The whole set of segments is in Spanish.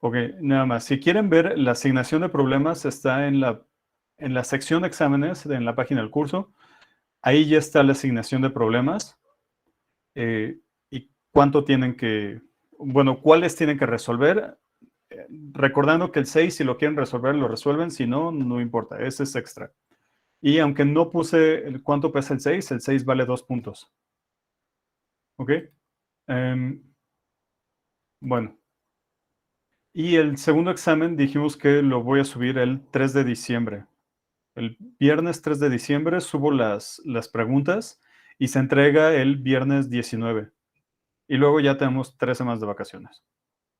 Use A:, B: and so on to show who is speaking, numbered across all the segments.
A: Ok, nada más. Si quieren ver, la asignación de problemas está en la sección de exámenes, en la página del curso. Ahí ya está la asignación de problemas y cuánto tienen que, bueno, cuáles tienen que resolver. Recordando que el 6, si lo quieren resolver, lo resuelven. Si no, no importa. Ese es extra. Y aunque no puse cuánto pesa el 6 vale 2 puntos. ¿Ok? Bueno. Y el segundo examen dijimos que lo voy a subir el 3 de diciembre. El viernes 3 de diciembre subo las preguntas y se entrega el viernes 19. Y luego ya tenemos 3 semanas de vacaciones.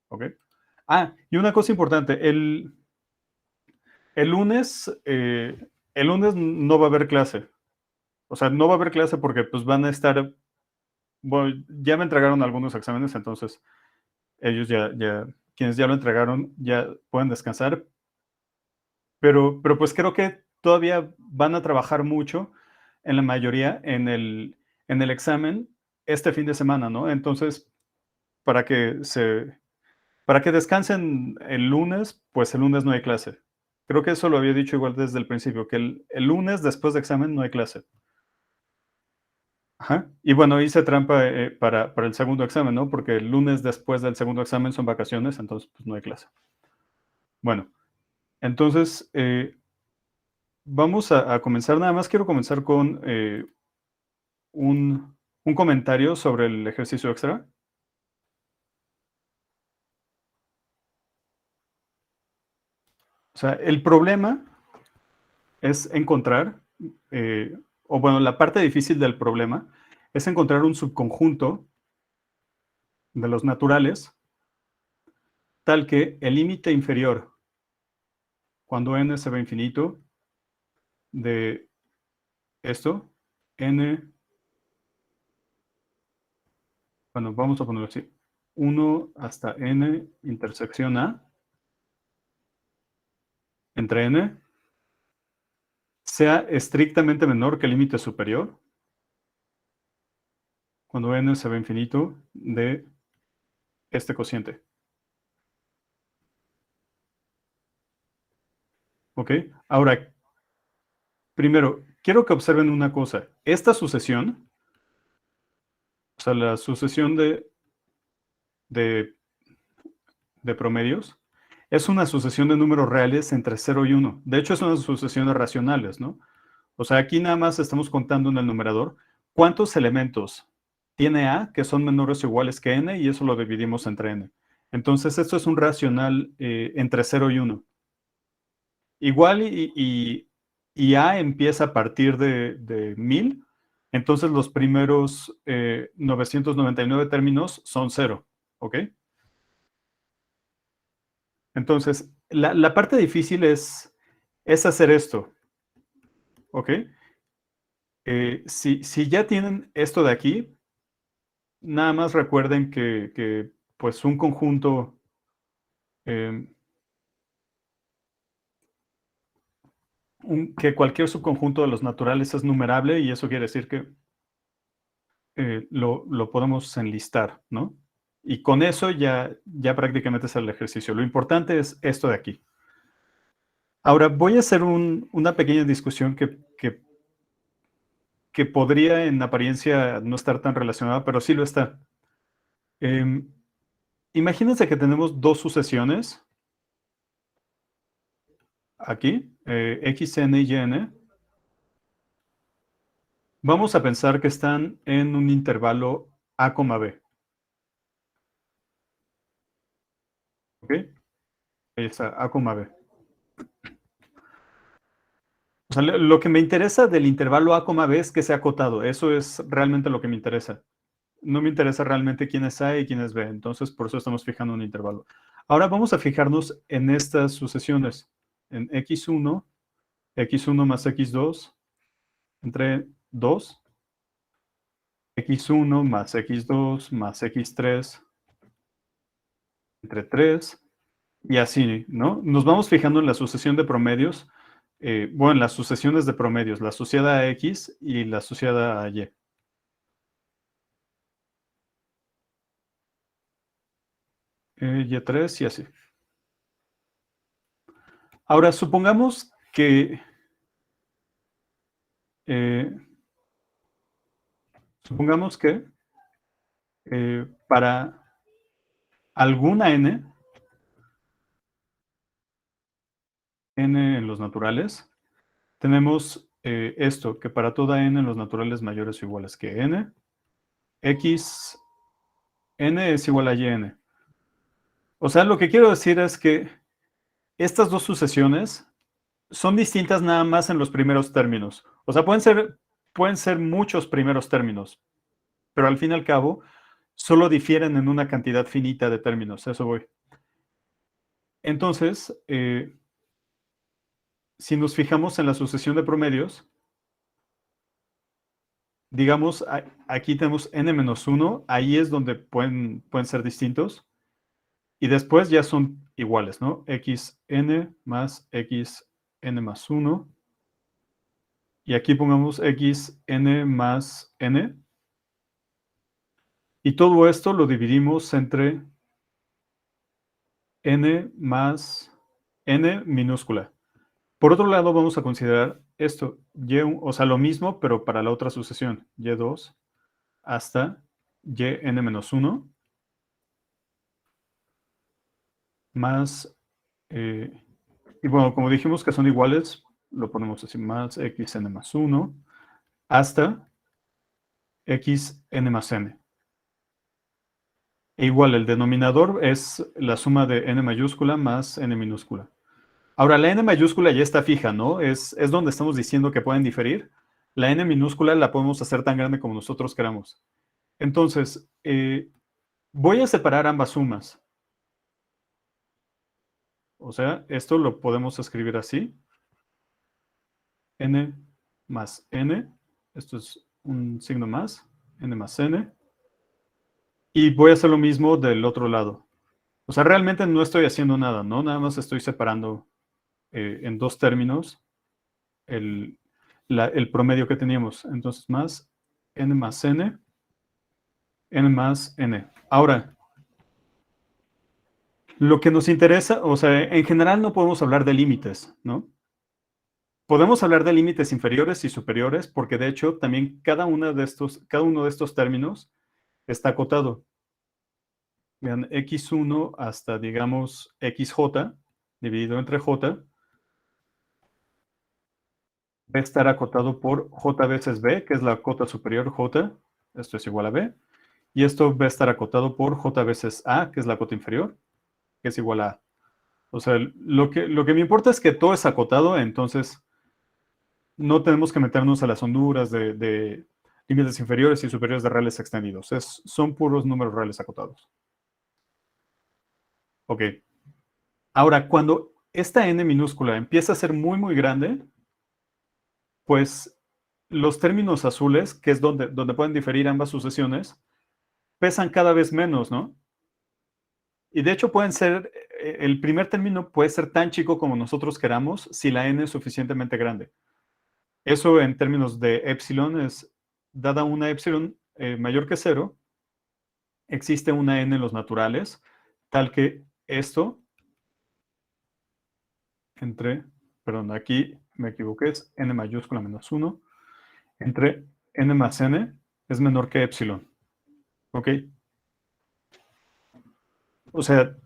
A: ¿Ok? Ah, y una cosa importante. El lunes, el lunes no va a haber clase. O sea, no va a haber clase porque pues van a estar, bueno, ya me entregaron algunos exámenes, entonces ellos quienes ya lo entregaron, ya pueden descansar. Pero pues creo que todavía van a trabajar mucho en la mayoría en el examen este fin de semana, ¿no? Entonces, para que para que descansen el lunes, pues el lunes no hay clase. Creo que eso lo había dicho igual desde el principio, que el lunes después de examen no hay clase. Ajá. Y bueno, hice trampa para el segundo examen, ¿no? Porque el lunes después del segundo examen son vacaciones, entonces pues no hay clase. Bueno, entonces vamos a comenzar. Nada más quiero comenzar con un comentario sobre el ejercicio extra. O sea, el problema es encontrar, o bueno, la parte difícil del problema es encontrar un subconjunto de los naturales tal que el límite inferior, cuando n se va a infinito, de esto, n, bueno, vamos a ponerlo así, 1 hasta n intersección a, entre n, sea estrictamente menor que el límite superior, cuando n se va a infinito, de este cociente. ¿Ok? Ahora, primero, quiero que observen una cosa. Esta sucesión, o sea, la sucesión de, de promedios, es una sucesión de números reales entre 0 y 1. De hecho, es una sucesión de racionales, ¿no? O sea, aquí nada más estamos contando en el numerador cuántos elementos tiene A que son menores o iguales que n y eso lo dividimos entre n. Entonces, esto es un racional entre 0 y 1. Igual y A empieza a partir de 1000, entonces los primeros 999 términos son 0, ¿ok? Entonces, la parte difícil es hacer esto, ¿ok? Si ya tienen esto de aquí, nada más recuerden que pues un conjunto, eh, que cualquier subconjunto de los naturales es numerable y eso quiere decir que lo podemos enlistar, ¿no? Y con eso ya prácticamente es el ejercicio. Lo importante es esto de aquí. Ahora voy a hacer una pequeña discusión que podría en apariencia no estar tan relacionada, pero sí lo está. Imagínense que tenemos dos sucesiones aquí, xn y yn. Vamos a pensar que están en un intervalo a, b. ¿Ok? Ahí está, a, b. O sea, lo que me interesa del intervalo a, b es que sea acotado. Eso es realmente lo que me interesa. No me interesa realmente quién es A y quién es B. Entonces, por eso estamos fijando un intervalo. Ahora vamos a fijarnos en estas sucesiones. En x1 más x2 entre 2, x1 más x2 más x3 entre 3, y así, ¿no? Nos vamos fijando en la sucesión de promedios, bueno, en las sucesiones de promedios, la asociada a X y la asociada a Y. Y3 y así. Ahora, supongamos que eh, para alguna n en los naturales, tenemos esto, que para toda n en los naturales mayores o iguales que n, x n es igual a yn. O sea, lo que quiero decir es que estas dos sucesiones son distintas nada más en los primeros términos. O sea, pueden ser muchos primeros términos, pero al fin y al cabo solo difieren en una cantidad finita de términos. A eso voy. Entonces, si nos fijamos en la sucesión de promedios, digamos, aquí tenemos n-1, ahí es donde pueden ser distintos, y después ya son iguales, ¿no? xn más xn más 1, y aquí pongamos xn más n, y todo esto lo dividimos entre n más n minúscula. Por otro lado, vamos a considerar esto, o sea, lo mismo, pero para la otra sucesión, y2 hasta yn-1 más, y bueno, como dijimos que son iguales, lo ponemos así, más xn más 1 hasta xn más n. E igual, el denominador es la suma de n mayúscula más n minúscula. Ahora, la n mayúscula ya está fija, ¿no? Es donde estamos diciendo que pueden diferir. La n minúscula la podemos hacer tan grande como nosotros queramos. Entonces, voy a separar ambas sumas. O sea, esto lo podemos escribir así. N más n. Esto es un signo más. N más n. Y voy a hacer lo mismo del otro lado. O sea, realmente no estoy haciendo nada, ¿no? Nada más estoy separando en dos términos el promedio que teníamos. Entonces, más n más n más n. Ahora, lo que nos interesa, o sea, en general no podemos hablar de límites, ¿no? Podemos hablar de límites inferiores y superiores porque de hecho también cada uno de estos términos está acotado. Vean, x1 hasta, digamos, xj, dividido entre j, va a estar acotado por j veces b, que es la cota superior j, esto es igual a b, y esto va a estar acotado por j veces a, que es la cota inferior, que es igual a a. O sea, lo que me importa es que todo es acotado, entonces no tenemos que meternos a las honduras de límites inferiores y superiores de reales extendidos. Son puros números reales acotados. Ok. Ahora, cuando esta n minúscula empieza a ser muy, muy grande, pues los términos azules, que es donde pueden diferir ambas sucesiones, pesan cada vez menos, ¿no? Y de hecho pueden ser, el primer término puede ser tan chico como nosotros queramos si la n es suficientemente grande. Eso en términos de epsilon es, dada una epsilon mayor que 0, existe una n en los naturales, tal que esto perdón, aquí me equivoqué, es n mayúscula menos 1, entre n más n es menor que epsilon. ¿Ok? O sea,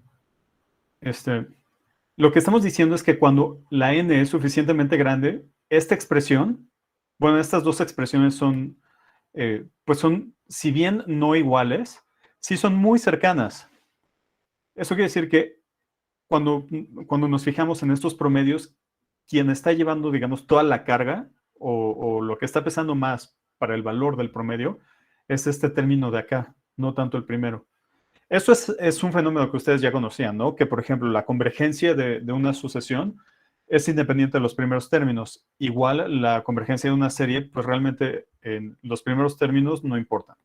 A: lo que estamos diciendo es que cuando la n es suficientemente grande, esta expresión, bueno, estas dos expresiones son, pues son, si bien no iguales, sí son muy cercanas. Eso quiere decir que cuando nos fijamos en estos promedios, quien está llevando, digamos, toda la carga o lo que está pesando más para el valor del promedio es este término de acá, no tanto el primero. Eso es un fenómeno que ustedes ya conocían, ¿no? Que, por ejemplo, la convergencia de una sucesión es independiente de los primeros términos. Igual, la convergencia de una serie, pues realmente en los primeros términos no importan.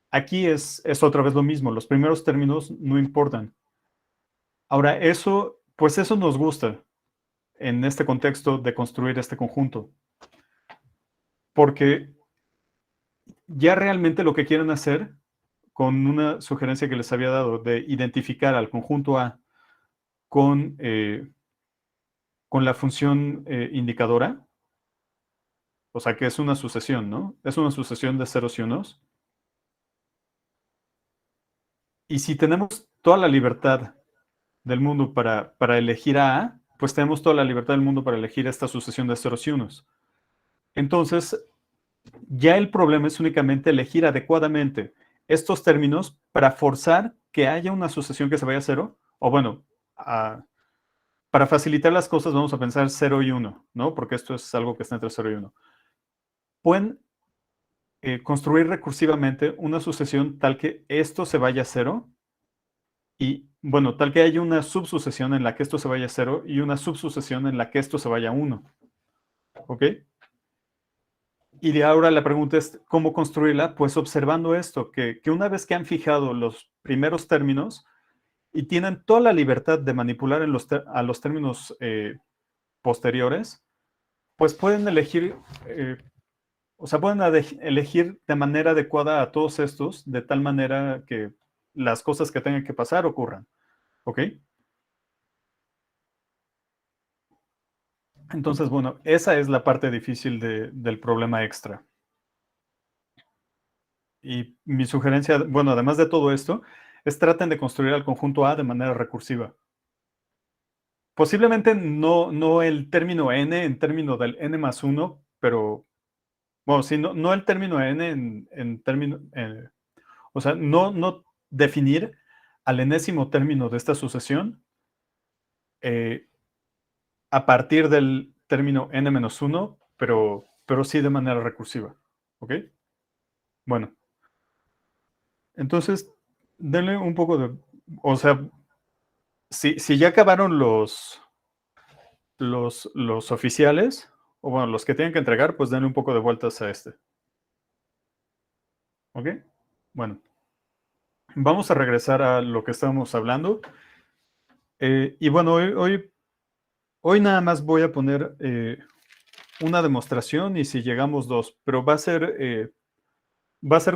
A: Aquí es otra vez lo mismo, los primeros términos no importan. Ahora, pues eso nos gusta en este contexto de construir este conjunto. Porque ya realmente lo que quieren hacer, con una sugerencia que les había dado, de identificar al conjunto A con con la función indicadora, o sea que es una sucesión, ¿no? Es una sucesión de ceros y unos. Y si tenemos toda la libertad del mundo para elegir a, pues tenemos toda la libertad del mundo para elegir esta sucesión de ceros y unos. Entonces, ya el problema es únicamente elegir adecuadamente estos términos para forzar que haya una sucesión que se vaya a cero, o bueno, para facilitar las cosas vamos a pensar 0 y 1, ¿no? Porque esto es algo que está entre 0 y 1. Pueden construir recursivamente una sucesión tal que esto se vaya a cero y, bueno, tal que haya una subsucesión en la que esto se vaya a cero y una subsucesión en la que esto se vaya a 1. ¿Ok? Y de ahora la pregunta es, ¿cómo construirla? Pues observando esto, que una vez que han fijado los primeros términos y tienen toda la libertad de manipular a los términos posteriores, pues pueden elegir, o sea, pueden elegir de manera adecuada a todos estos, de tal manera que las cosas que tengan que pasar ocurran. ¿Ok? Entonces, bueno, esa es la parte difícil del problema extra. Y mi sugerencia, bueno, además de todo esto, es traten de construir el conjunto A de manera recursiva. Posiblemente no el término n en término del n más 1, pero, bueno, sí, no el término n en término, o sea, no definir al enésimo término de esta sucesión eh, a partir del término n menos 1, pero sí de manera recursiva. ¿Ok? Bueno, entonces, denle un poco de, o sea, si ya acabaron los oficiales, o bueno, los que tienen que entregar, pues denle un poco de vueltas a este. ¿Ok? Bueno, vamos a regresar a lo que estábamos hablando. Y bueno, hoy nada más voy a poner una demostración y si llegamos dos, pero va a ser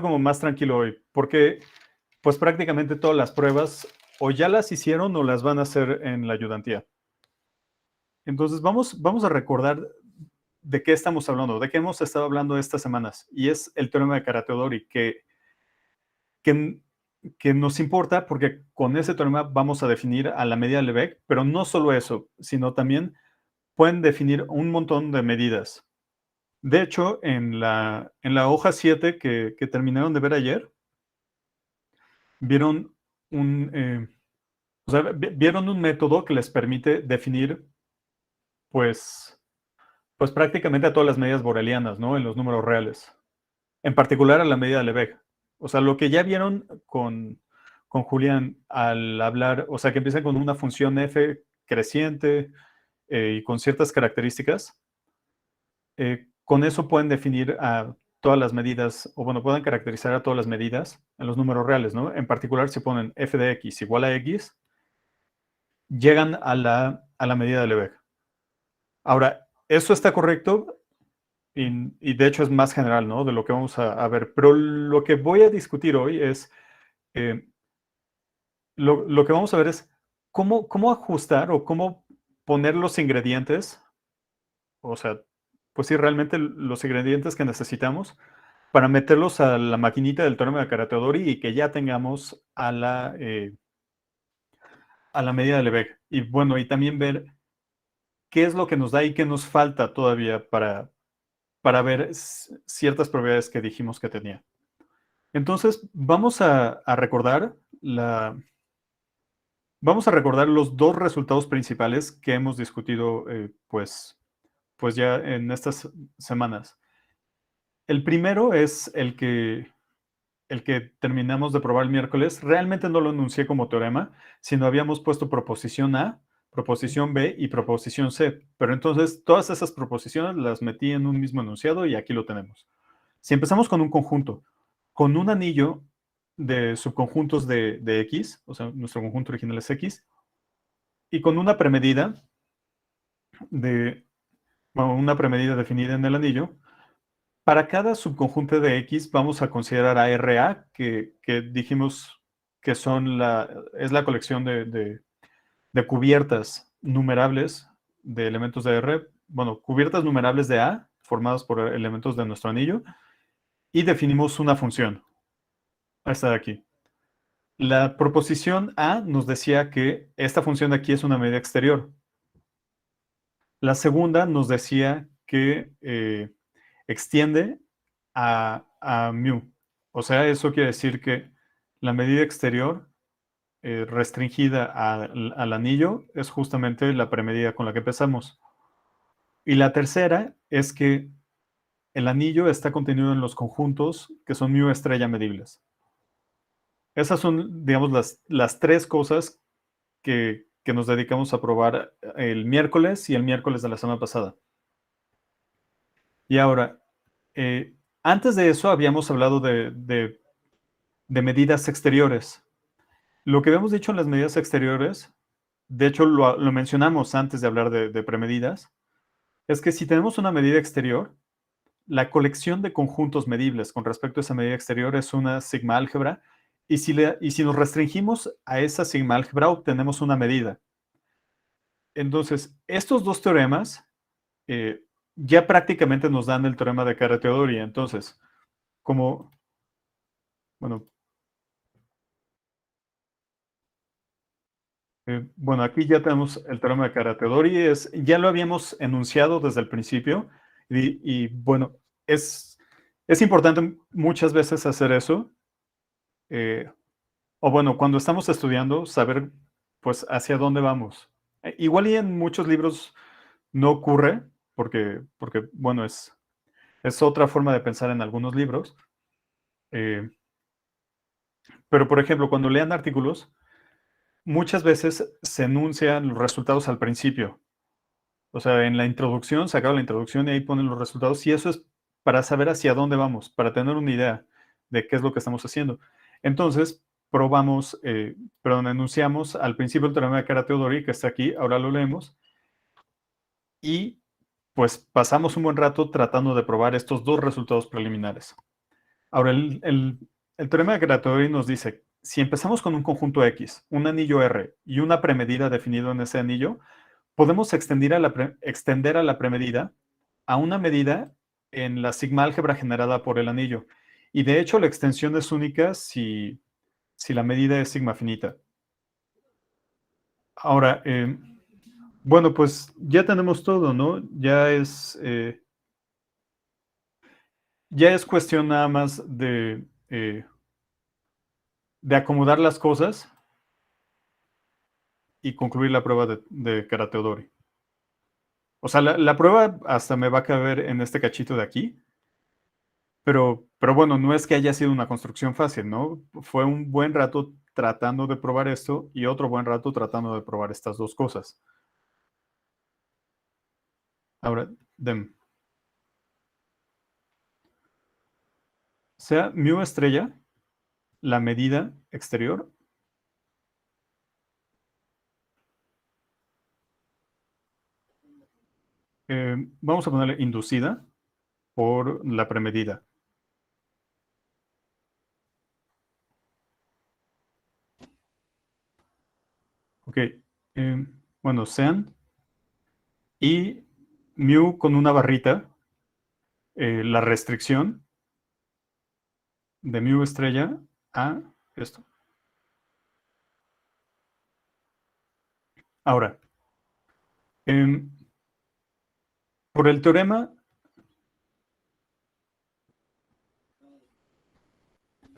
A: como más tranquilo hoy, porque pues prácticamente todas las pruebas o ya las hicieron o las van a hacer en la ayudantía. Entonces vamos a recordar de qué estamos hablando, de qué hemos estado hablando estas semanas, y es el teorema de Karateodori, que, que nos importa porque con ese teorema vamos a definir a la medida de Lebesgue, pero no solo eso, sino también pueden definir un montón de medidas. De hecho, en la hoja 7 que terminaron de ver ayer, vieron o sea, vieron un método que les permite definir, pues, pues prácticamente a todas las medidas borelianas, ¿no? En los números reales. En particular a la medida de Lebesgue. O sea, lo que ya vieron con Julián al hablar, o sea, que empiezan con una función f creciente y con ciertas características, con eso pueden definir a todas las medidas, o bueno, pueden caracterizar a todas las medidas en los números reales, ¿no? En particular, si ponen f de x igual a x, llegan a la medida de Lebesgue. Ahora, eso está correcto y de hecho es más general, ¿no? De lo que vamos a ver. Pero lo que voy a discutir hoy es, eh, lo que vamos a ver es cómo ajustar o cómo poner los ingredientes, o sea, pues sí, realmente los ingredientes que necesitamos para meterlos a la maquinita del teorema de Karateodori y que ya tengamos a la medida de Lebesgue. Y bueno, y también ver qué es lo que nos da y qué nos falta todavía para ver ciertas propiedades que dijimos que tenía. Entonces, vamos a recordar los dos resultados principales que hemos discutido, pues ya en estas semanas. El primero es el que terminamos de probar el miércoles. Realmente no lo enuncié como teorema, sino habíamos puesto proposición A, proposición B y proposición C. Pero entonces todas esas proposiciones las metí en un mismo enunciado y aquí lo tenemos. Si empezamos con un conjunto, con un anillo de subconjuntos de X, o sea, nuestro conjunto original es X, y con una premedida definida en el anillo, para cada subconjunto de X vamos a considerar a RA, que dijimos que es la colección de cubiertas numerables de elementos de R, bueno, cubiertas numerables de A, formadas por elementos de nuestro anillo, y definimos una función. Esta de aquí. La proposición A nos decía que esta función de aquí es una medida exterior. La segunda nos decía que extiende a mu. O sea, eso quiere decir que la medida exterior restringida al anillo es justamente la premedida con la que empezamos. Y la tercera es que el anillo está contenido en los conjuntos que son mu estrella medibles. Esas son, digamos, las tres cosas que nos dedicamos a probar el miércoles y el miércoles de la semana pasada. Y ahora, antes de eso habíamos hablado de medidas exteriores. Lo que habíamos dicho en las medidas exteriores, de hecho lo mencionamos antes de hablar de premedidas, es que si tenemos una medida exterior, la colección de conjuntos medibles con respecto a esa medida exterior es una sigma álgebra, y si nos restringimos a esa sigma álgebra, obtenemos una medida. Entonces, estos dos teoremas ya prácticamente nos dan el teorema de Kara-Teodori. Entonces, como, bueno, bueno, aquí ya tenemos el teorema de Kara-Teodori, ya lo habíamos enunciado desde el principio, bueno, es importante muchas veces hacer eso, o bueno, cuando estamos estudiando, saber pues hacia dónde vamos. Igual y en muchos libros no ocurre, porque bueno, es otra forma de pensar en algunos libros, pero por ejemplo, cuando lean artículos, muchas veces se enuncian los resultados al principio. O sea, en la introducción, se acaba la introducción y ahí ponen los resultados, y eso es para saber hacia dónde vamos, para tener una idea de qué es lo que estamos haciendo. Entonces, probamos, perdón, enunciamos al principio el teorema de Kara-Teodori, que está aquí, ahora lo leemos, y pues pasamos un buen rato tratando de probar estos dos resultados preliminares. Ahora, el teorema de Kara-Teodori nos dice, si empezamos con un conjunto X, un anillo R y una premedida definido en ese anillo, podemos extender a la premedida a una medida en la sigma álgebra generada por el anillo. Y de hecho, la extensión es única si la medida es sigma finita. Ahora, bueno, pues ya tenemos todo, ¿no? Ya es cuestión nada más de acomodar las cosas y concluir la prueba de Kara-Teodori. O sea, la prueba hasta me va a caber en este cachito de aquí, pero bueno, no es que haya sido una construcción fácil, ¿no? Fue un buen rato tratando de probar esto y otro buen rato tratando de probar estas dos cosas. Ahora, sea mu estrella la medida exterior, vamos a ponerle inducida por la premedida. Ok, bueno, sean y mu con una barrita, la restricción de mu estrella a esto. Ahora, por el teorema,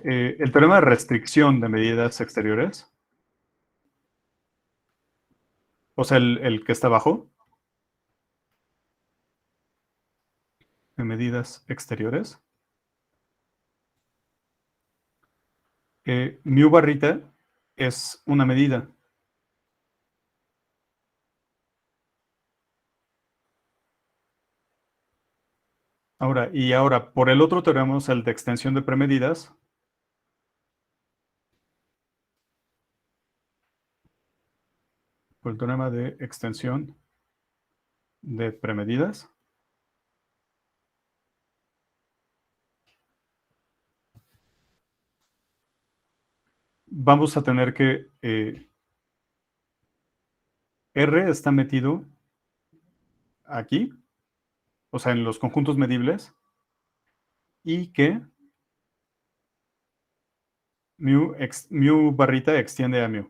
A: el teorema de restricción de medidas exteriores, o sea, el que está abajo, de medidas exteriores, mu barrita es una medida. Ahora, por el otro teorema, el de extensión de premedidas, por el teorema de extensión de premedidas, vamos a tener que R está metido aquí, o sea, en los conjuntos medibles, y que mu barrita extiende a mu.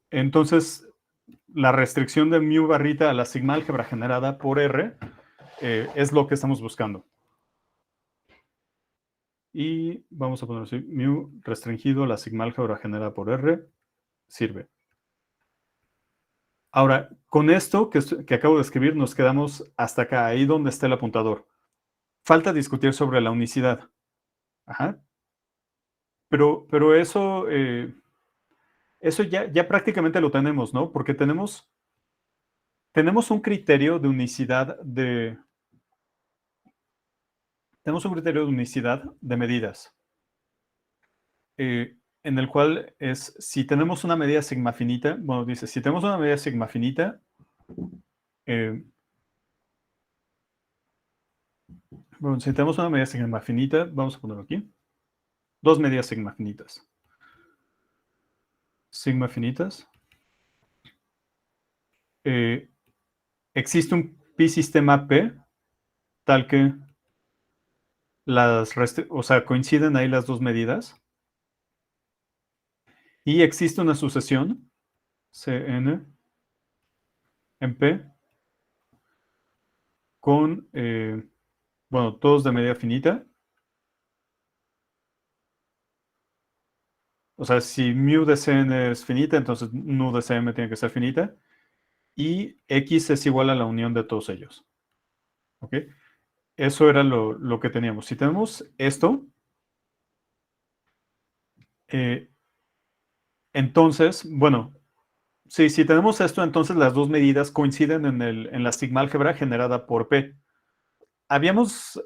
A: Entonces, la restricción de mu barrita a la sigma álgebra generada por R es lo que estamos buscando. Y vamos a poner así, mu restringido a la sigma álgebra generada por R sirve. Ahora, con esto que acabo de escribir, nos quedamos hasta acá, ahí donde está el apuntador. Falta discutir sobre la unicidad. Ajá. Pero eso ya prácticamente lo tenemos, ¿no? Porque tenemos un criterio de unicidad tenemos un criterio de unicidad de medidas, en el cual es, si tenemos una medida sigma finita, bueno, dice, si tenemos una medida sigma finita, eh, bueno, si tenemos una medida sigma finita, vamos a ponerlo aquí, dos medidas sigma finitas. Sigma finitas. Existe un pi sistema P tal que o sea, coinciden ahí las dos medidas. Y existe una sucesión, Cn en P, con, bueno, todos de medida finita. O sea, si mu de Cn es finita, entonces nu de Cm tiene que ser finita. Y X es igual a la unión de todos ellos. ¿Ok? Eso era lo que teníamos. Si tenemos esto, eh, entonces, bueno, sí, si tenemos esto, entonces las dos medidas coinciden en la sigma álgebra generada por P. Habíamos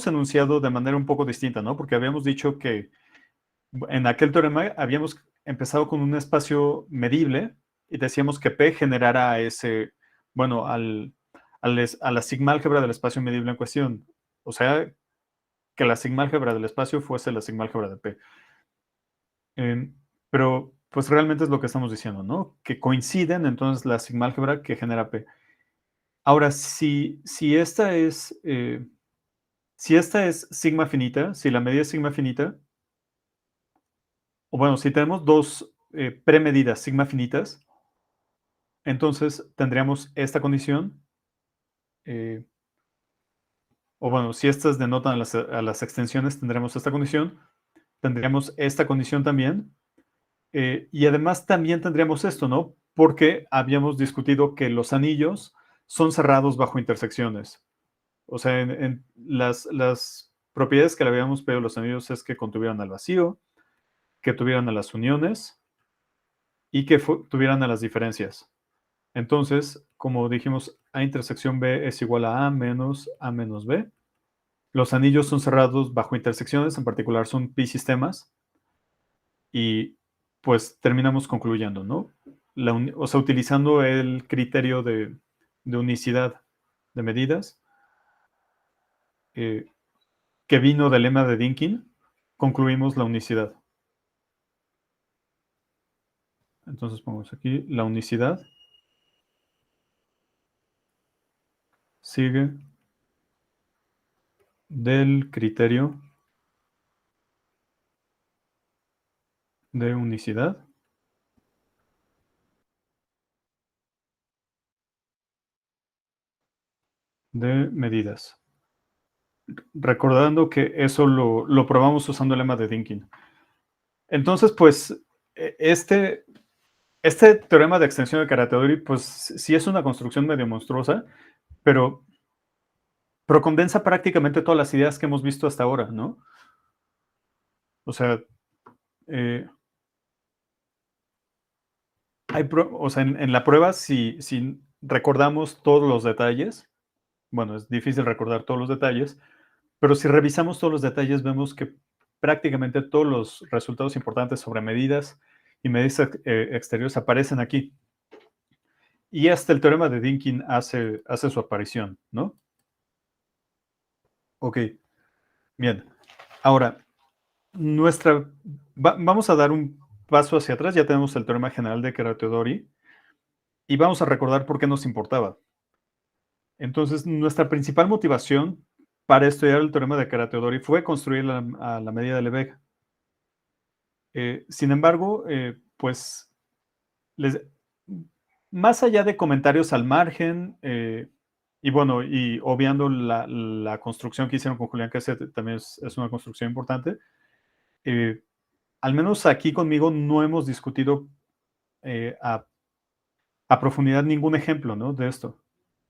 A: enunciado de manera un poco distinta, ¿no? Porque habíamos dicho que en aquel teorema habíamos empezado con un espacio medible y decíamos que P generara ese, bueno, a la sigma álgebra del espacio medible en cuestión. O sea, que la sigma álgebra del espacio fuese la sigma álgebra de P. Eh, pero, pues realmente es lo que estamos diciendo, ¿no? Que coinciden entonces la sigma álgebra que genera P. Ahora, si esta es sigma finita, si la medida es sigma finita, o bueno, si tenemos dos premedidas sigma finitas, entonces tendríamos esta condición, eh, o bueno, si estas denotan a las extensiones, tendremos esta condición, tendríamos esta condición también, y además también tendríamos esto, ¿no? Porque habíamos discutido que los anillos son cerrados bajo intersecciones. O sea, en las propiedades que le habíamos pedido a los anillos es que contuvieran al vacío, que tuvieran a las uniones y que tuvieran a las diferencias. Entonces, como dijimos, A intersección B es igual a A menos B. Los anillos son cerrados bajo intersecciones, en particular son pi sistemas, y pues terminamos concluyendo, ¿no? O sea, utilizando el criterio de unicidad de medidas, eh, que vino del lema de Dynkin, concluimos la unicidad. Entonces pongamos aquí la unicidad. Sigue del criterio de unicidad de medidas. Recordando que eso lo probamos usando el lema de Dynkin. Entonces, pues, este teorema de extensión de Karateori, pues sí es una construcción medio monstruosa, pero condensa prácticamente todas las ideas que hemos visto hasta ahora, ¿no? O sea, eh, o sea en la prueba, si recordamos todos los detalles, bueno, es difícil recordar todos los detalles, pero si revisamos todos los detalles, vemos que prácticamente todos los resultados importantes sobre medidas y medidas exteriores aparecen aquí. Y hasta el teorema de Dynkin hace su aparición, ¿no? Ok, bien. Ahora, vamos a dar paso hacia atrás, ya tenemos el teorema general de Carathéodory y vamos a recordar por qué nos importaba. Entonces, nuestra principal motivación para estudiar el teorema de Carathéodory fue construir a la medida de Lebesgue. Sin embargo, pues, más allá de comentarios al margen, y bueno, y obviando la construcción que hicieron con Julián Cassette, también es una construcción importante, al menos aquí conmigo no hemos discutido a profundidad ningún ejemplo, ¿no? De esto.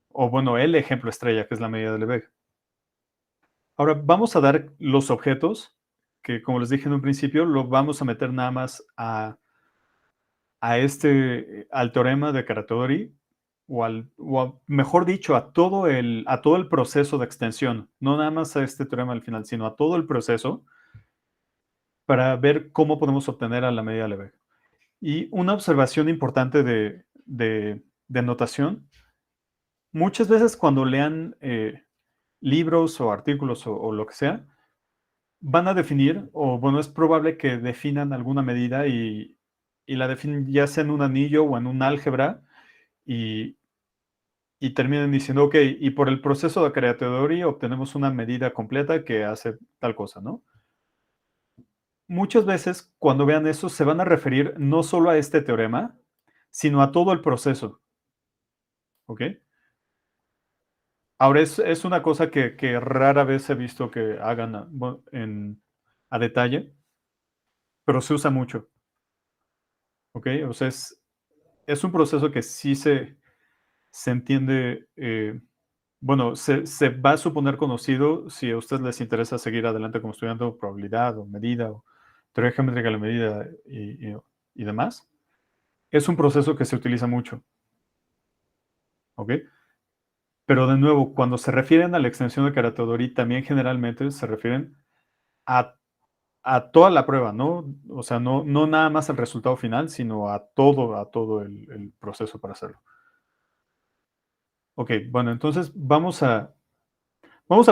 A: O bueno, el ejemplo estrella, que es la medida de Lebesgue. Ahora vamos a dar los objetos, que como les dije en un principio, lo vamos a meter nada más al teorema de Carathéodory, mejor dicho, a todo el proceso de extensión, no nada más a este teorema al final, sino a todo el proceso, para ver cómo podemos obtener a la medida de Lebesgue. Y una observación importante de notación, muchas veces cuando lean libros o artículos o lo que sea, van a definir, o bueno, es probable que definan alguna medida y la definen ya sea en un anillo o en un álgebra y, y terminen diciendo, ok, y por el proceso de Carathéodory obtenemos una medida completa que hace tal cosa, ¿no? Muchas veces cuando vean eso se van a referir no solo a este teorema, sino a todo el proceso, ¿ok? Ahora es una cosa que rara vez he visto que hagan a detalle, pero se usa mucho, ¿ok? O sea, es un proceso que sí se entiende, bueno, se va a suponer conocido si a ustedes les interesa seguir adelante como estudiando probabilidad o medida o teoría geométrica de la medida y demás. Es un proceso que se utiliza mucho, ¿ok? Pero de nuevo, cuando se refieren a la extensión de Carathéodory, también generalmente se refieren a, a toda la prueba, ¿no? O sea, no nada más al resultado final, sino a todo el proceso para hacerlo. Ok, bueno, entonces vamos a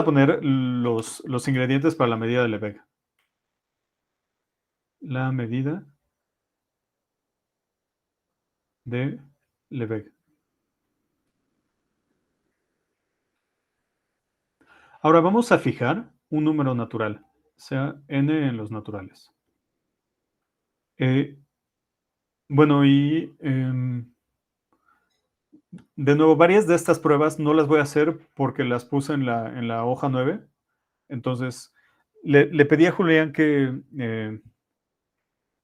A: poner los ingredientes para la medida de Lebesgue. La medida de Lebesgue. Ahora vamos a fijar un número natural, sea n en los naturales. Bueno, de nuevo, varias de estas pruebas no las voy a hacer porque las puse en la hoja 9. Entonces, le pedí a Julián que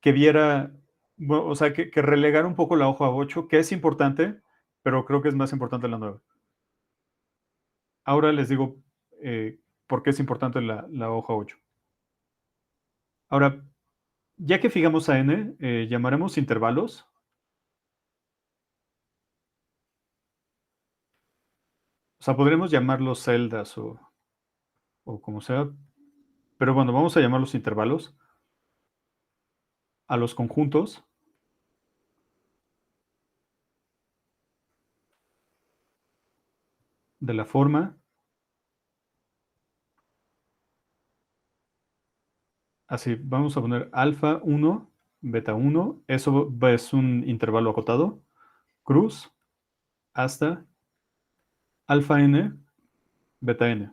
A: viera, bueno, o sea, que relegara un poco la hoja 8, que es importante, pero creo que es más importante la 9. Ahora les digo por qué es importante la hoja 8. Ahora, ya que fijamos a n, llamaremos intervalos. O sea, podremos llamarlos celdas o como sea. Pero bueno, vamos a llamarlos intervalos a los conjuntos de la forma así. Vamos a poner alfa 1, beta 1. Eso es un intervalo acotado. Cruz hasta alfa n, beta n.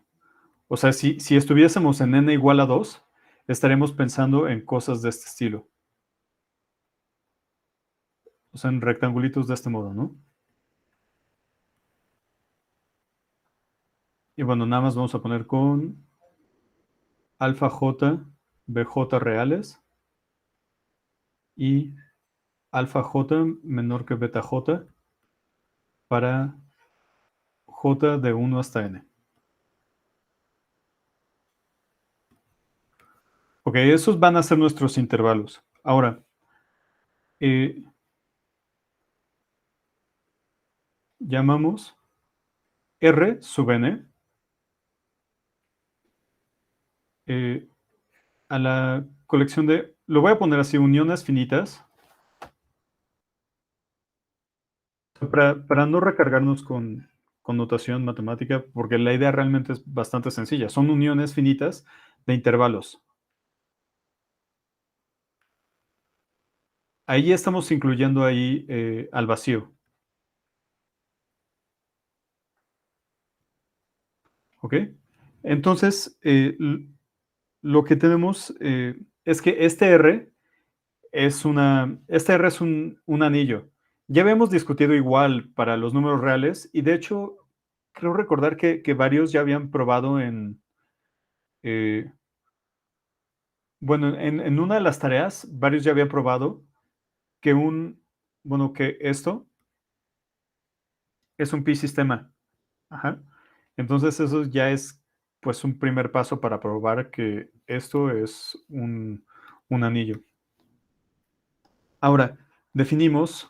A: O sea, si estuviésemos en n igual a 2, estaremos pensando en cosas de este estilo. O sea, en rectangulitos de este modo, ¿no? Y bueno, nada más vamos a poner con alfa j, bj reales y alfa j menor que beta j para j de 1 hasta n. Ok, esos van a ser nuestros intervalos. Ahora, llamamos R sub n a la colección de, lo voy a poner así, uniones finitas, para no recargarnos con notación matemática, porque la idea realmente es bastante sencilla. Son uniones finitas de intervalos. Ahí estamos incluyendo ahí al vacío. ¿Ok? Entonces, lo que tenemos es que este R es un anillo. Ya habíamos discutido igual para los números reales y de hecho creo recordar que varios ya habían probado eh, bueno, en una de las tareas, varios ya habían probado que bueno, que esto es un pi sistema. Ajá. Entonces eso ya es pues un primer paso para probar que esto es un anillo. Ahora, definimos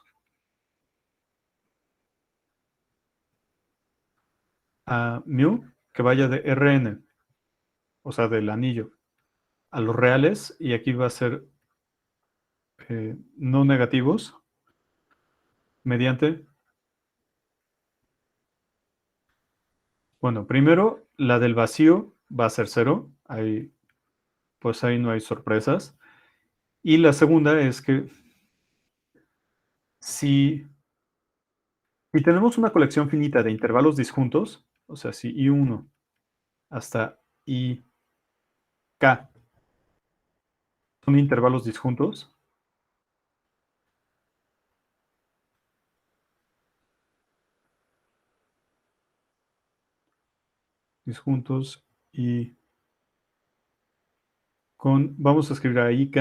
A: a mu que vaya de Rn, o sea, del anillo, a los reales, y aquí va a ser no negativos, mediante, bueno, primero la del vacío va a ser cero, ahí, pues ahí no hay sorpresas. Y la segunda es que si tenemos una colección finita de intervalos disjuntos, o sea, si I1 hasta IK son intervalos disjuntos, y vamos a escribir a IK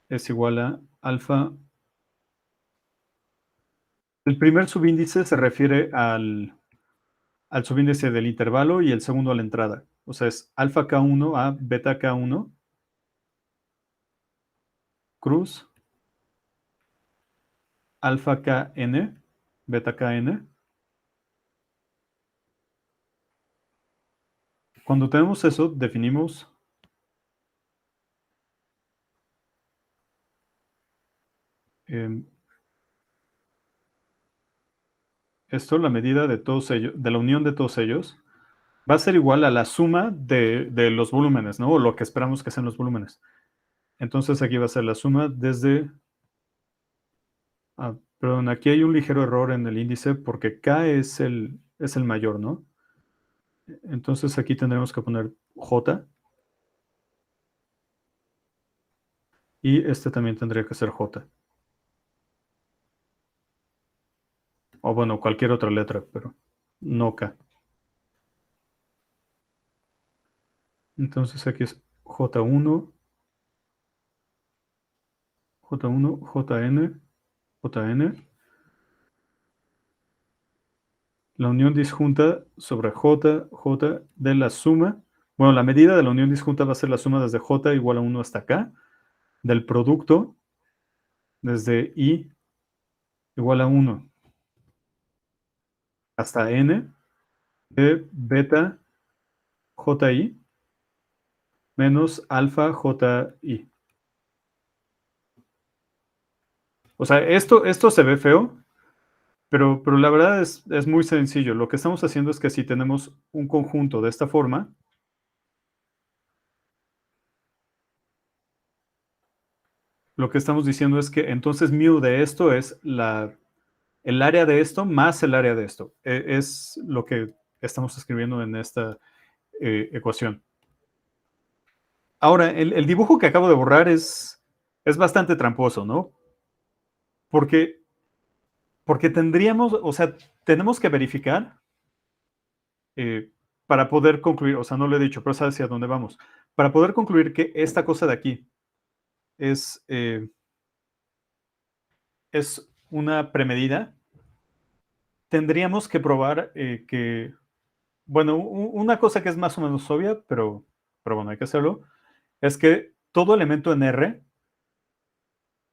A: es igual a alfa. El primer subíndice se refiere al subíndice del intervalo y el segundo a la entrada. O sea, es alfa K1 a beta K1 cruz alfa Kn, beta Kn. Cuando tenemos eso, definimos eh, esto, la medida de todos ellos, de la unión de todos ellos, va a ser igual a la suma de los volúmenes, ¿no? O lo que esperamos que sean los volúmenes. Entonces aquí va a ser la suma desde... perdón, aquí hay un ligero error en el índice porque K es el mayor, ¿no? Entonces aquí tendremos que poner J y este también tendría que ser J. O bueno, cualquier otra letra, pero no K. Entonces aquí es J1, J1, JN, JN. La unión disjunta sobre J de la suma. Bueno, la medida de la unión disjunta va a ser la suma desde J igual a 1 hasta K, del producto desde I igual a 1 hasta N de beta JI menos alfa JI. O sea, esto se ve feo, pero la verdad es muy sencillo. Lo que estamos haciendo es que si tenemos un conjunto de esta forma, lo que estamos diciendo es que entonces mu de esto es el área de esto más el área de esto. Es lo que estamos escribiendo en esta ecuación. Ahora, el dibujo que acabo de borrar es bastante tramposo, ¿no? Porque, porque tendríamos, o sea, tenemos que verificar eh, para poder concluir, o sea, no lo he dicho, pero sabes hacia dónde vamos. Para poder concluir que esta cosa de aquí es una premedida, tendríamos que probar que, bueno, una cosa que es más o menos obvia, pero bueno, hay que hacerlo, es que todo elemento en R,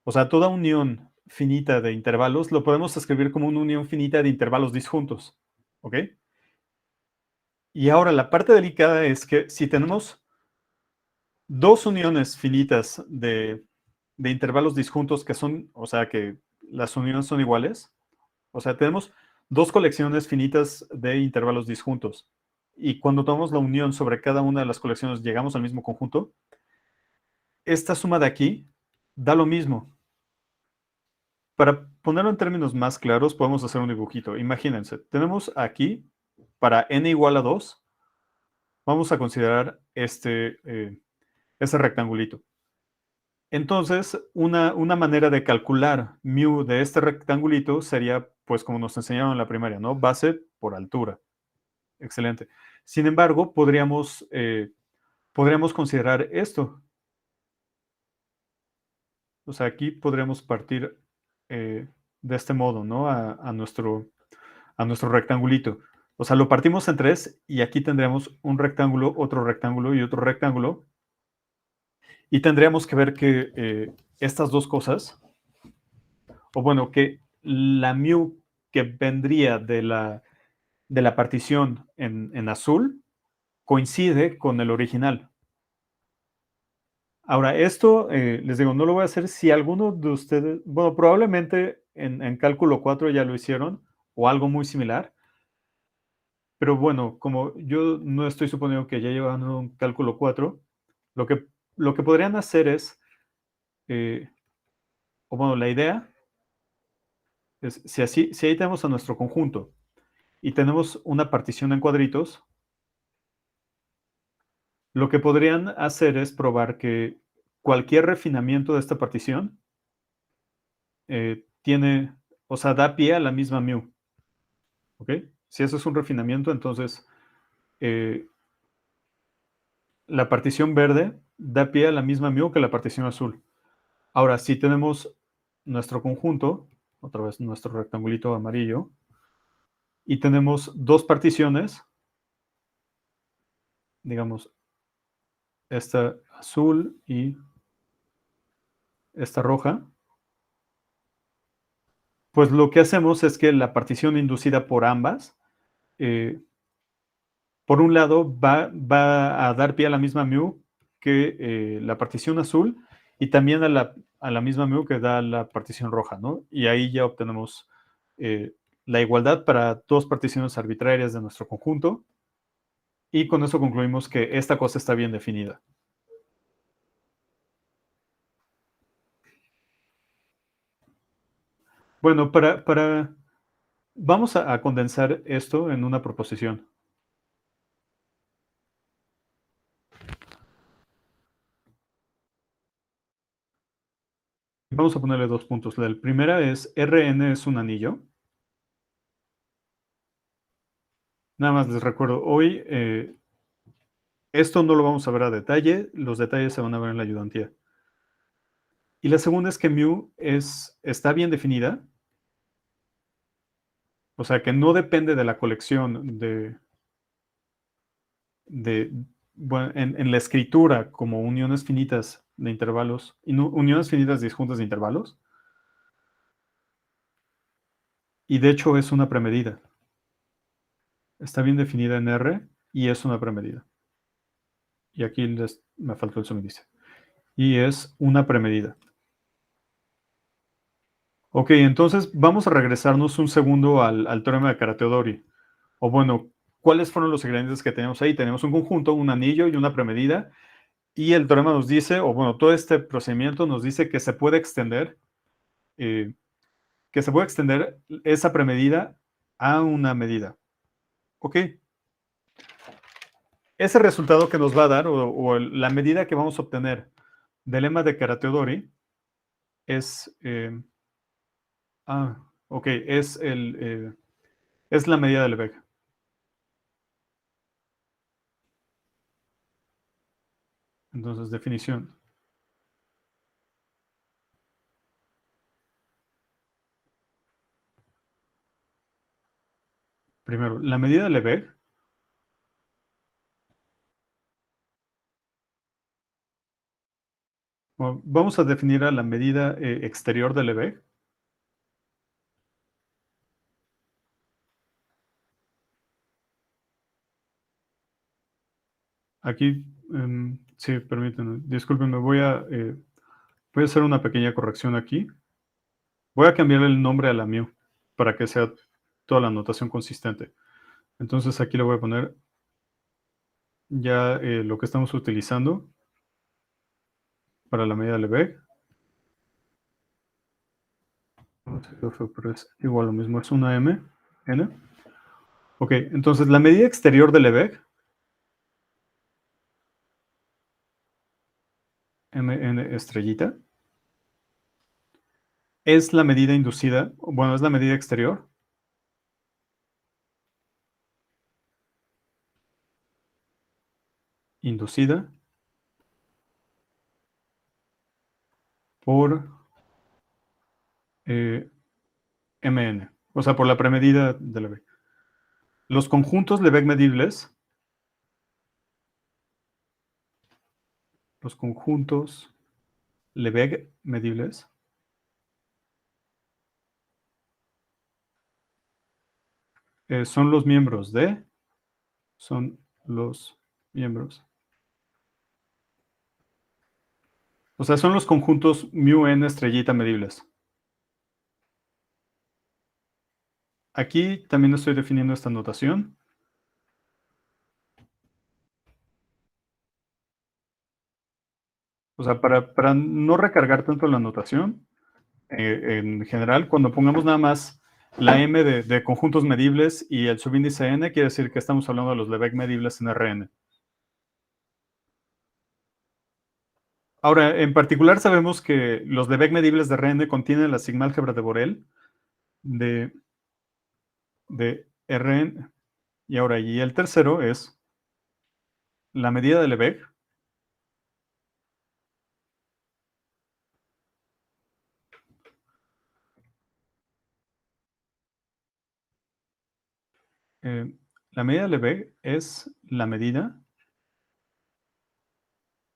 A: o sea, toda unión finita de intervalos, lo podemos escribir como una unión finita de intervalos disjuntos, ¿ok? Y ahora la parte delicada es que si tenemos dos uniones finitas de intervalos disjuntos que son, o sea, que las uniones son iguales, o sea, tenemos dos colecciones finitas de intervalos disjuntos. Y cuando tomamos la unión sobre cada una de las colecciones, llegamos al mismo conjunto. Esta suma de aquí da lo mismo. Para ponerlo en términos más claros, podemos hacer un dibujito. Imagínense, tenemos aquí, para n igual a 2, vamos a considerar este rectangulito. Entonces, una manera de calcular mu de este rectangulito sería, pues, como nos enseñaron en la primaria, ¿no? Base por altura. Excelente. Sin embargo, podríamos considerar esto. O sea, aquí podríamos partir de este modo, ¿no? A nuestro rectangulito. O sea, lo partimos en tres y aquí tendríamos un rectángulo, otro rectángulo y otro rectángulo. Y tendríamos que ver que estas dos cosas, o bueno, que la mu que vendría de la partición en azul coincide con el original. Ahora, esto, les digo, no lo voy a hacer si alguno de ustedes, bueno, probablemente en cálculo 4 ya lo hicieron o algo muy similar, pero bueno, como yo no estoy suponiendo que ya llevan un cálculo 4, lo que, lo que podrían hacer es, eh, o bueno, la idea es, si ahí tenemos a nuestro conjunto y tenemos una partición en cuadritos, lo que podrían hacer es probar que cualquier refinamiento de esta partición tiene, o sea, da pie a la misma mu. ¿Ok? Si eso es un refinamiento, entonces eh, la partición verde da pie a la misma mu que la partición azul. Ahora, si tenemos nuestro conjunto, otra vez nuestro rectangulito amarillo, y tenemos dos particiones, digamos, esta azul y esta roja, pues lo que hacemos es que la partición inducida por ambas, eh, por un lado, va a dar pie a la misma mu que la partición azul y también a la misma mu que da la partición roja, ¿no? Y ahí ya obtenemos eh, la igualdad para dos particiones arbitrarias de nuestro conjunto y con eso concluimos que esta cosa está bien definida. Bueno, vamos a condensar esto en una proposición. Vamos a ponerle dos puntos. La primera es, Rn es un anillo. Nada más les recuerdo, hoy esto no lo vamos a ver a detalle, los detalles se van a ver en la ayudantía. Y la segunda es que mu está bien definida, o sea que no depende de la colección bueno, en la escritura como uniones finitas de intervalos, uniones finitas disjuntas de intervalos, y de hecho es una premedida. Está bien definida en R y es una premedida. Y aquí me faltó el suministro. Y es una premedida. Ok, entonces vamos a regresarnos un segundo al teorema de Karateodori. O bueno, ¿cuáles fueron los ingredientes que tenemos ahí? Tenemos un conjunto, un anillo y una premedida. Y el teorema nos dice, o bueno, todo este procedimiento nos dice eh, que se puede extender esa premedida a una medida. Ok. Ese resultado que nos va a dar, o la medida que vamos a obtener del lema de Karateodori, es. Ok, es la medida de Lebesgue. Entonces, definición. Primero, la medida de Lebesgue. Vamos a definir a la medida exterior de Lebesgue. Aquí, sí, permítanme, discúlpenme, voy a hacer una pequeña corrección aquí. Voy a cambiar el nombre a la mu para que sea toda la notación consistente. Entonces aquí le voy a poner ya lo que estamos utilizando para la medida de Lebesgue. pero es igual lo mismo, es una m, n. Ok, entonces la medida exterior de Lebesgue, mn estrellita, es la medida inducida, bueno, es la medida exterior inducida por mn, o sea, por la premedida de Lebesgue. Los conjuntos Lebesgue medibles, los conjuntos Lebesgue medibles son los miembros de, son los miembros. O sea, son los conjuntos mu n estrellita medibles. Aquí también estoy definiendo esta notación. O sea, para no recargar tanto la notación, en general, cuando pongamos nada más la m de conjuntos medibles y el subíndice n, quiere decir que estamos hablando de los Lebesgue medibles en Rn. Ahora, en particular sabemos que los Lebesgue medibles de Rn contienen la sigma-álgebra de Borel de Rn. Y ahora, y el tercero es la medida de Lebesgue la medida de Lebesgue es la medida,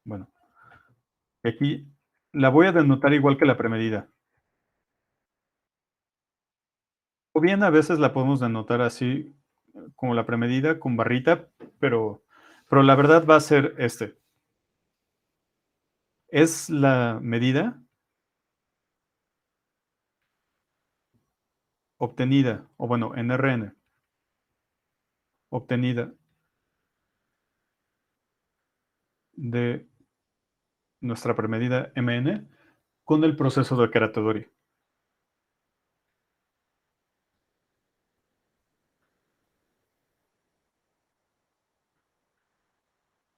A: bueno, aquí la voy a denotar igual que la premedida. O bien a veces la podemos denotar así como la premedida con barrita, pero la verdad va a ser este. Es la medida obtenida, o bueno, en Rn, obtenida de nuestra premedida Mn con el proceso de Caratteori.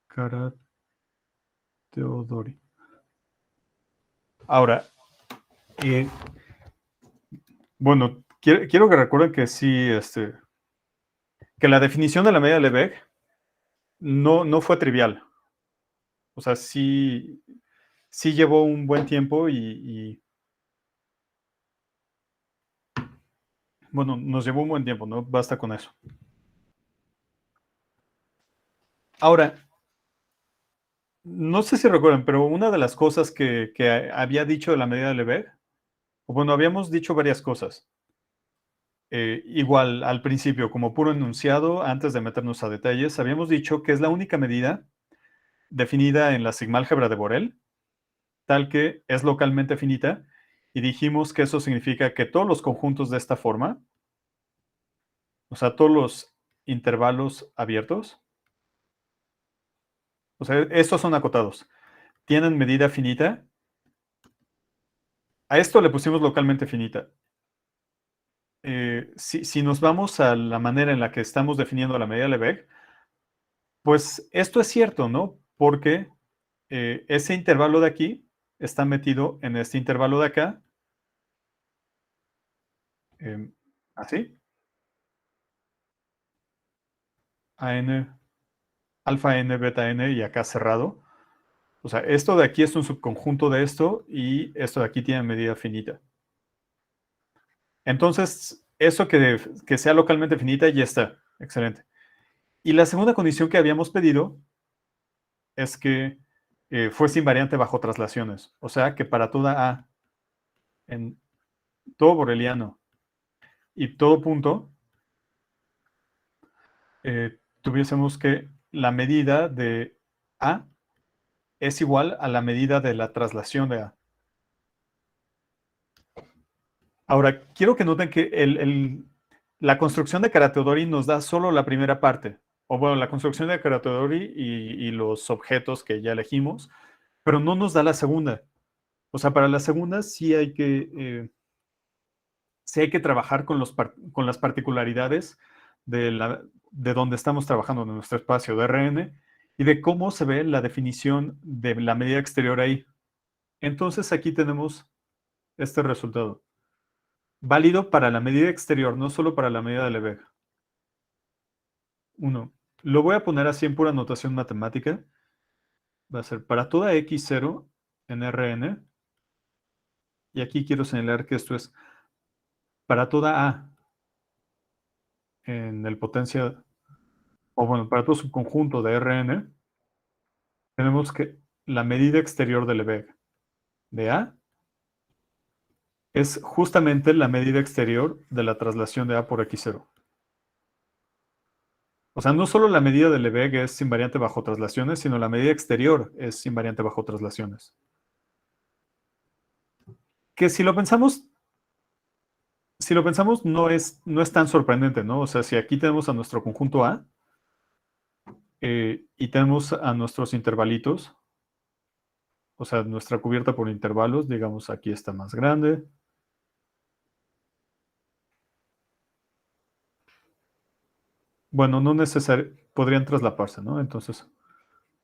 A: Caratteori. Ahora, bueno, quiero que recuerden que sí, que la definición de la medida de Lebesgue no fue trivial. O sea, sí llevó un buen tiempo y bueno, nos llevó un buen tiempo, ¿no? Basta con eso. Ahora, no sé si recuerdan, pero una de las cosas que había dicho de la medida de Lebesgue, o bueno, habíamos dicho varias cosas. Igual al principio, como puro enunciado, antes de meternos a detalles, habíamos dicho que es la única medida definida en la sigma-álgebra de Borel, tal que es localmente finita, y dijimos que eso significa que todos los conjuntos de esta forma, o sea, todos los intervalos abiertos, o sea, estos son acotados, tienen medida finita. A esto le pusimos localmente finita. Si nos vamos a la manera en la que estamos definiendo la medida de Lebesgue, pues esto es cierto, ¿no? Porque ese intervalo de aquí está metido en este intervalo de acá, así, AN, alfa n, beta n y acá cerrado. O sea, esto de aquí es un subconjunto de esto y esto de aquí tiene medida finita. Entonces, eso que sea localmente finita ya está. Excelente. Y la segunda condición que habíamos pedido es que fuese invariante bajo traslaciones. O sea, que para toda A en todo boreliano y todo punto, tuviésemos que la medida de A es igual a la medida de la traslación de A. Ahora, quiero que noten que la construcción de Caratteori nos da solo la primera parte. O bueno, la construcción de Caratteori y los objetos que ya elegimos, pero no nos da la segunda. O sea, para la segunda sí hay que sí hay que trabajar con las particularidades de donde estamos trabajando, en nuestro espacio de RN, y de cómo se ve la definición de la medida exterior ahí. Entonces aquí tenemos este resultado. Válido para la medida exterior, no solo para la medida de Lebesgue. 1. Lo voy a poner así en pura notación matemática. Va a ser para toda x0 en Rn. Y aquí quiero señalar que esto es para toda A en el potencia, o bueno, para todo subconjunto de Rn, tenemos que la medida exterior de Lebesgue de A es justamente la medida exterior de la traslación de A por x0. O sea, no solo la medida de Lebesgue es invariante bajo traslaciones, sino la medida exterior es invariante bajo traslaciones. Que si lo pensamos no es tan sorprendente, ¿no? O sea, si aquí tenemos a nuestro conjunto A y tenemos a nuestros intervalitos, o sea, nuestra cubierta por intervalos, digamos, aquí está más grande. Bueno, no necesario, podrían traslaparse, ¿no? Entonces,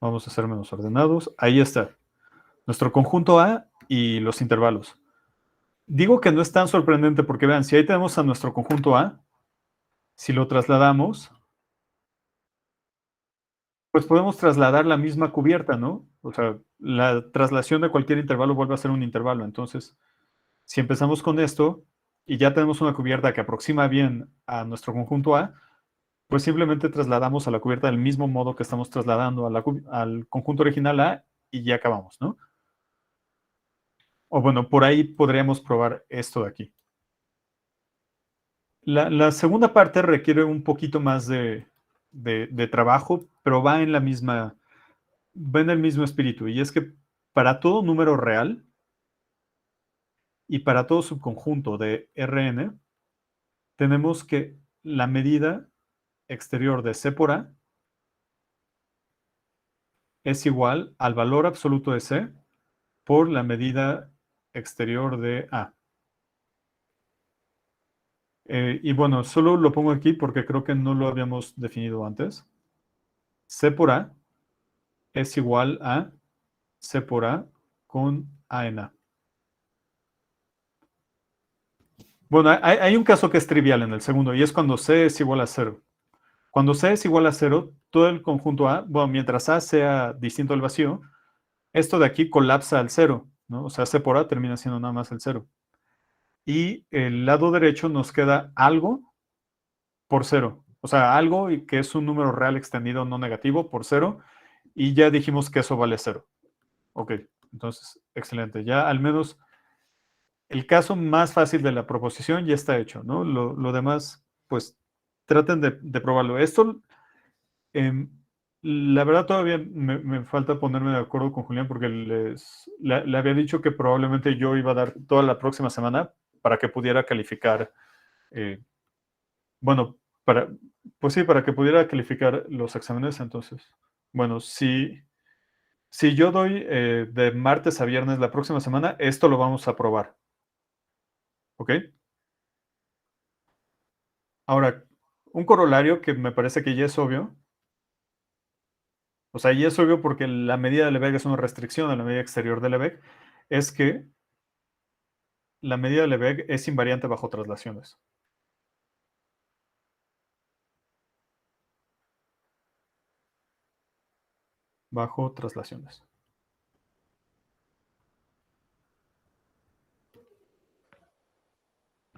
A: vamos a ser menos ordenados. Ahí está, nuestro conjunto A y los intervalos. Digo que no es tan sorprendente porque vean, si ahí tenemos a nuestro conjunto A, si lo trasladamos, pues podemos trasladar la misma cubierta, ¿no? O sea, la traslación de cualquier intervalo vuelve a ser un intervalo. Entonces, si empezamos con esto y ya tenemos una cubierta que aproxima bien a nuestro conjunto A, pues simplemente trasladamos a la cubierta del mismo modo que estamos trasladando al conjunto original A y ya acabamos, ¿no? O bueno, por ahí podríamos probar esto de aquí. La segunda parte requiere un poquito más de trabajo, pero va en el mismo espíritu. Y es que para todo número real y para todo subconjunto de Rn, tenemos que la medida exterior de C por A es igual al valor absoluto de C por la medida exterior de A. Y bueno, solo lo pongo aquí porque creo que no lo habíamos definido antes. C por A es igual a C por A con A en A. Bueno, hay un caso que es trivial en el segundo y es cuando C es igual a 0. Cuando C es igual a 0, todo el conjunto A, bueno, mientras A sea distinto al vacío, esto de aquí colapsa al 0, ¿no? O sea, C por A termina siendo nada más el 0. Y el lado derecho nos queda algo por 0. O sea, algo que es un número real extendido no negativo por 0. Y ya dijimos que eso vale 0. Ok, entonces, excelente. Ya al menos el caso más fácil de la proposición ya está hecho, ¿no? Lo demás, pues, traten de probarlo. Esto, eh, la verdad, todavía me falta ponerme de acuerdo con Julián porque le había dicho que probablemente yo iba a dar toda la próxima semana para que pudiera calificar, bueno, pues sí, para que pudiera calificar los exámenes. Entonces, bueno, si yo doy de martes a viernes la próxima semana, esto lo vamos a probar, ¿ok? Ahora, un corolario que me parece que ya es obvio, o sea, ya es obvio porque la medida de Lebesgue es una restricción a la medida exterior de Lebesgue, es que la medida de Lebesgue es invariante bajo traslaciones. Bajo traslaciones.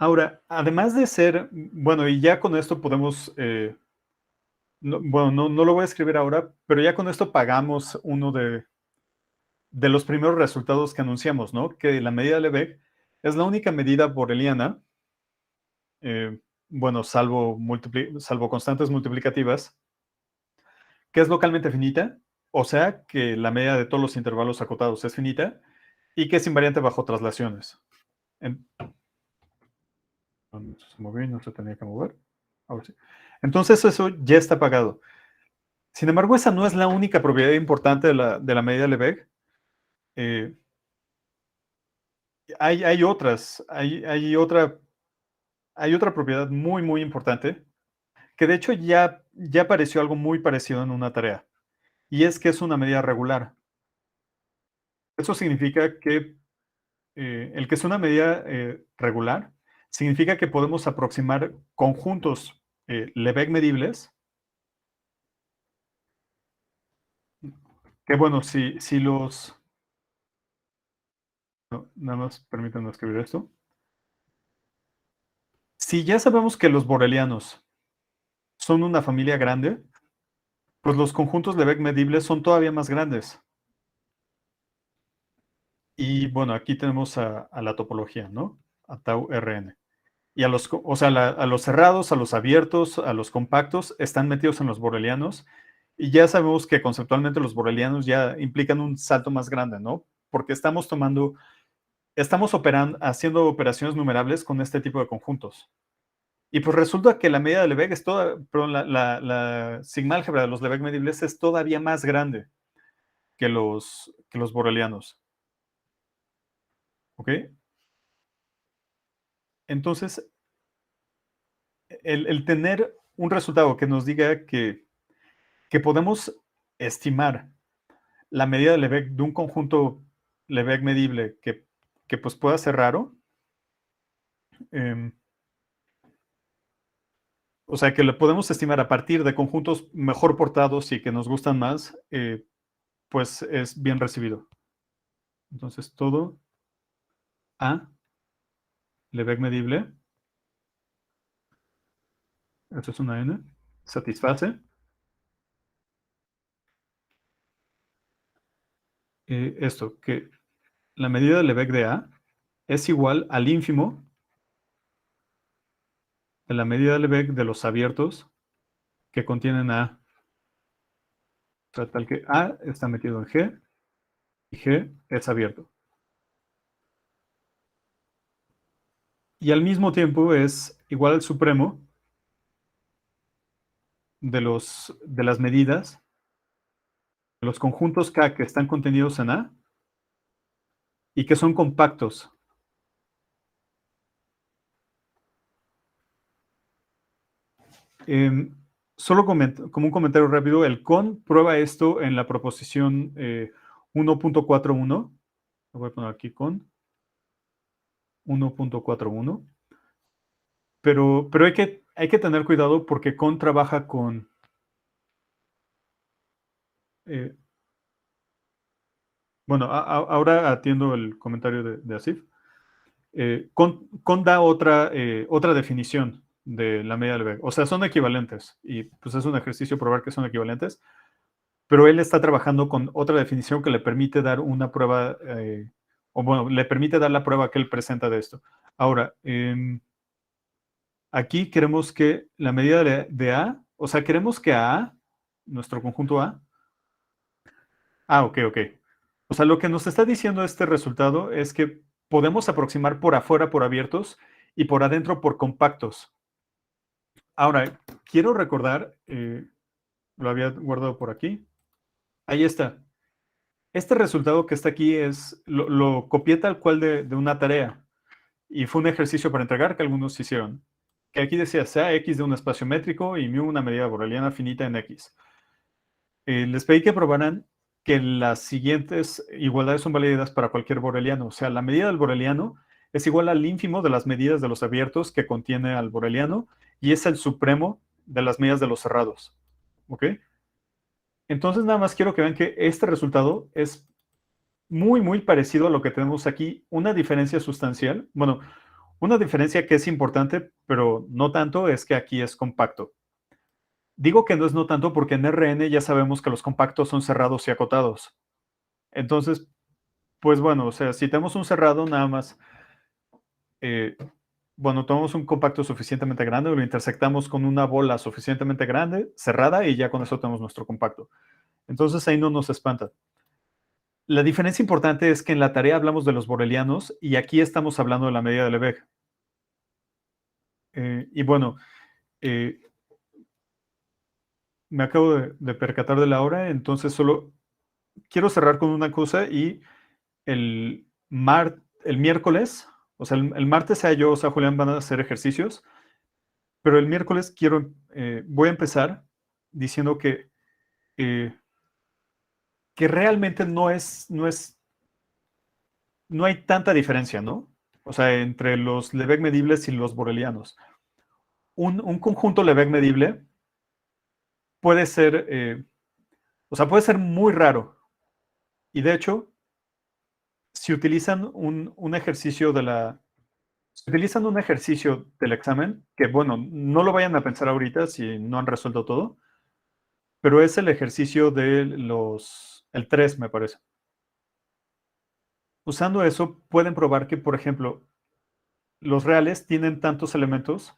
A: Ahora, además de ser, bueno, y ya con esto podemos, bueno, no lo voy a escribir ahora, pero ya con esto pagamos uno de los primeros resultados que anunciamos, ¿no? Que la medida de Lebesgue es la única medida boreliana, bueno, salvo constantes multiplicativas, que es localmente finita, o sea que la media de todos los intervalos acotados es finita y que es invariante bajo traslaciones. Se movió y no se tenía que mover. Ahora sí. Entonces eso ya está pagado. Sin embargo, esa no es la única propiedad importante de la medida de Lebesgue. Hay otras. Hay otra hay otra propiedad muy, muy importante, que de hecho ya apareció algo muy parecido en una tarea, y es que es una medida regular. Eso significa que el que es una medida regular significa que podemos aproximar conjuntos Lebesgue medibles, que bueno, si los... no, nada más permítanme escribir esto. Si ya sabemos que los borelianos son una familia grande, pues los conjuntos Lebesgue medibles son todavía más grandes. Y bueno, aquí tenemos a la topología, ¿no? A tau Rn. Y a los, o sea, a los cerrados, a los abiertos, a los compactos, están metidos en los borelianos. Y ya sabemos que conceptualmente los borelianos ya implican un salto más grande, ¿no? Porque estamos operando, haciendo operaciones numerables con este tipo de conjuntos. Y pues resulta que la medida de Lebesgue es toda, perdón, la sigma álgebra de los Lebesgue medibles es todavía más grande que los borelianos. ¿Ok? Entonces, el tener un resultado que nos diga que podemos estimar la medida de Lebesgue de un conjunto Lebesgue medible que pues pueda ser raro, eh, o sea, que lo podemos estimar a partir de conjuntos mejor portados y que nos gustan más, pues es bien recibido. Entonces, todo A, Lebesgue medible, esto es una N, satisface esto, que la medida de Lebesgue de A es igual al ínfimo de la medida de Lebesgue de los abiertos que contienen A. O sea, tal que A está metido en G y G es abierto. Y al mismo tiempo es igual al supremo de las medidas de los conjuntos K que están contenidos en A y que son compactos. Eh, solo como un comentario rápido, el CON prueba esto en la proposición 1.41. Lo voy a poner aquí con 1.41. Pero hay que tener cuidado porque CON trabaja con... Eh, bueno, ahora atiendo el comentario de Asif. Con da otra definición de la medida del Lebesgue. O sea, son equivalentes y pues es un ejercicio probar que son equivalentes, pero él está trabajando con otra definición que le permite dar una prueba, o bueno, le permite dar la prueba que él presenta de esto. Ahora, aquí queremos que la medida de A, o sea, queremos que A, nuestro conjunto A, ok, ok. O sea, lo que nos está diciendo este resultado es que podemos aproximar por afuera por abiertos y por adentro por compactos. Ahora, quiero recordar, lo había guardado por aquí. Ahí está. Este resultado que está aquí lo copié tal cual de una tarea y fue un ejercicio para entregar que algunos hicieron. Que aquí decía sea X de un espacio métrico y μ una medida boreliana finita en X. Les pedí que probaran que las siguientes igualdades son válidas para cualquier boreliano. O sea, la medida del boreliano es igual al ínfimo de las medidas de los abiertos que contiene al boreliano y es el supremo de las medidas de los cerrados. ¿Ok? Entonces, nada más quiero que vean que este resultado es muy, muy parecido a lo que tenemos aquí. Una diferencia sustancial, bueno, una diferencia que es importante, pero no tanto, es que aquí es compacto. Digo que no es no tanto porque en Rn ya sabemos que los compactos son cerrados y acotados. Entonces, pues bueno, o sea, si tenemos un cerrado, nada más, bueno, tomamos un compacto suficientemente grande, lo intersectamos con una bola suficientemente grande, cerrada, y ya con eso tenemos nuestro compacto. Entonces ahí no nos espanta. La diferencia importante es que en la tarea hablamos de los borelianos y aquí estamos hablando de la medida de Lebesgue. Y bueno, eh, me acabo de percatar de la hora, entonces solo quiero cerrar con una cosa y el miércoles O sea, el martes sea yo o sea Julián van a hacer ejercicios, pero el miércoles voy a empezar diciendo eh, que realmente no hay tanta diferencia, ¿no? O sea, entre los Lebesgue medibles y los borelianos. Un conjunto Lebesgue medible puede ser, o sea, puede ser muy raro. Y de hecho, si utilizan un ejercicio si utilizan un ejercicio del examen, que bueno, no lo vayan a pensar ahorita si no han resuelto todo, pero es el ejercicio de el 3, me parece. Usando eso, pueden probar que, por ejemplo, los reales tienen tantos elementos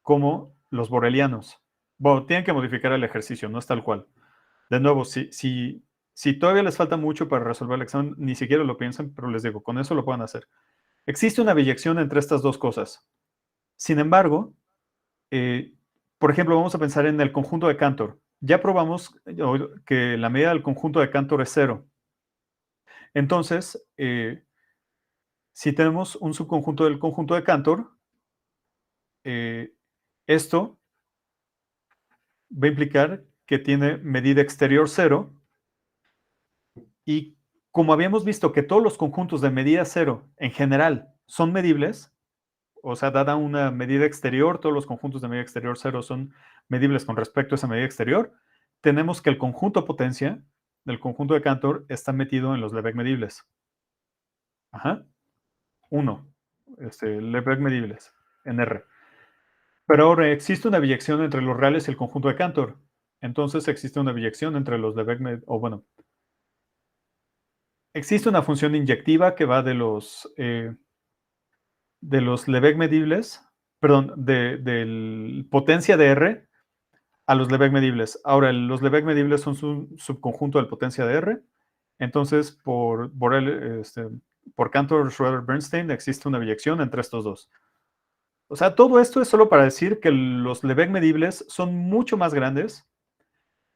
A: como los borelianos. Bueno, tienen que modificar el ejercicio, no es tal cual. De nuevo, si todavía les falta mucho para resolver el examen, ni siquiera lo piensen, pero les digo, con eso lo pueden hacer. Existe una biyección entre estas dos cosas. Sin embargo, eh, por ejemplo, vamos a pensar en el conjunto de Cantor. Ya probamos que la medida del conjunto de Cantor es 0. Entonces, si tenemos un subconjunto del conjunto de Cantor, esto va a implicar que tiene medida exterior 0 y como habíamos visto que todos los conjuntos de medida 0 en general son medibles, o sea, dada una medida exterior, todos los conjuntos de medida exterior 0 son medibles con respecto a esa medida exterior, tenemos que el conjunto potencia del conjunto de Cantor está metido en los Lebesgue medibles. Ajá. 1. Lebesgue medibles en R. Pero ahora existe una biyección entre los reales y el conjunto de Cantor. Entonces existe una biyección entre los Lebesgue, o bueno, existe una función inyectiva que va de los Lebesgue medibles, perdón, del potencia de R a los Lebesgue medibles. Ahora, los Lebesgue medibles son un subconjunto del potencia de R. Entonces, por Cantor, Schroeder, Bernstein, existe una biyección entre estos dos. O sea, todo esto es solo para decir que los Lebesgue medibles son mucho más grandes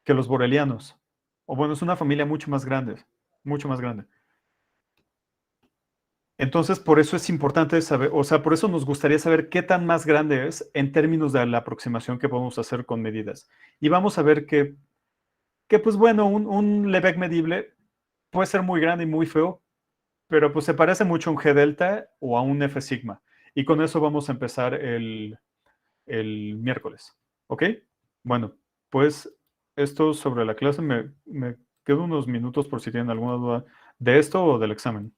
A: que los borelianos. O bueno, es una familia mucho más grande, mucho más grande. Entonces, por eso es importante saber, o sea, por eso nos gustaría saber qué tan más grande es en términos de la aproximación que podemos hacer con medidas. Y vamos a ver que pues bueno, un Lebesgue medible puede ser muy grande y muy feo, pero pues se parece mucho a un G delta o a un F sigma. Y con eso vamos a empezar el miércoles. ¿Ok? Bueno, pues esto sobre la clase me quedo unos minutos por si tienen alguna duda de esto o del examen.